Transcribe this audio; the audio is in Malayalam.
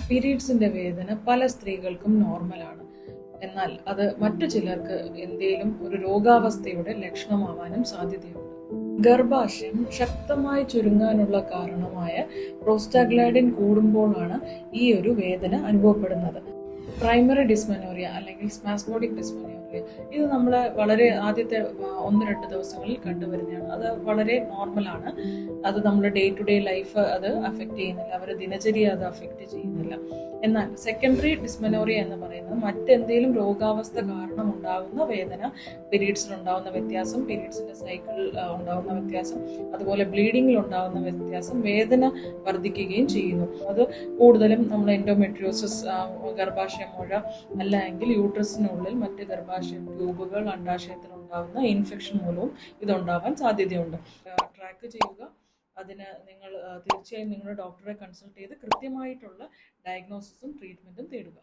പീരീഡ്സിന്റെ വേദന പല സ്ത്രീകൾക്കും നോർമലാണ്. എന്നാൽ അത് മറ്റു ചിലർക്ക് എന്തെങ്കിലും ഒരു രോഗാവസ്ഥയുടെ ലക്ഷണമാവാനും സാധ്യതയുണ്ട്. ഗർഭാശയം ശക്തമായി ചുരുങ്ങാനുള്ള കാരണമായ പ്രോസ്റ്റാഗ്ലാൻഡിൻ കൂടുമ്പോഴാണ് ഈ ഒരു വേദന അനുഭവപ്പെടുന്നത്. പ്രൈമറി ഡിസ്മെനോറിയ അല്ലെങ്കിൽ സ്പാസ്മോഡിക് ഡിസ്മെനോറിയ ഇത് നമ്മൾ വളരെ ആദ്യത്തെ 1-2 ദിവസങ്ങളിൽ കണ്ടുവരുന്നതാണ്. അത് വളരെ നോർമലാണ്. അത് നമ്മുടെ ഡേ ടു ഡേ ലൈഫ് അത് അഫക്റ്റ് ചെയ്യുന്നില്ല, അവരുടെ ദിനചര്യ അത് അഫക്റ്റ് ചെയ്യുന്നില്ല. എന്നാൽ സെക്കൻഡറി ഡിസ്മെനോറിയ എന്ന് പറയുന്നത് മറ്റെന്തെങ്കിലും രോഗാവസ്ഥ കാരണം ഉണ്ടാകുന്ന വേദന, പീരീഡ്സിൽ ഉണ്ടാകുന്ന വ്യത്യാസം, പീരീഡ്സിന്റെ സൈക്കിൾ ഉണ്ടാകുന്ന വ്യത്യാസം, അതുപോലെ ബ്ലീഡിങ്ങിൽ ഉണ്ടാകുന്ന വ്യത്യാസം വേദന വർദ്ധിക്കുകയും ചെയ്യുന്നു. അത് കൂടുതലും നമ്മൾ എൻഡോമെട്രിയോസിസ്, ഗർഭാശയ മുഴ, അല്ലെങ്കിൽ യൂട്രസിനുള്ളിൽ മറ്റ് ഗർഭാശയ ട്യൂബുകൾ, അണ്ഡാശയത്തിൽ ഉണ്ടാകുന്ന ഇൻഫെക്ഷൻ മൂലവും ഇതുണ്ടാവാൻ സാധ്യതയുണ്ട്. ട്രാക്ക് ചെയ്യുക. അതിന് നിങ്ങൾ തീർച്ചയായും നിങ്ങളുടെ ഡോക്ടറെ കൺസൾട്ട് ചെയ്ത് കൃത്യമായിട്ടുള്ള ഡയഗ്നോസിസും ട്രീറ്റ്മെന്റും തേടുക.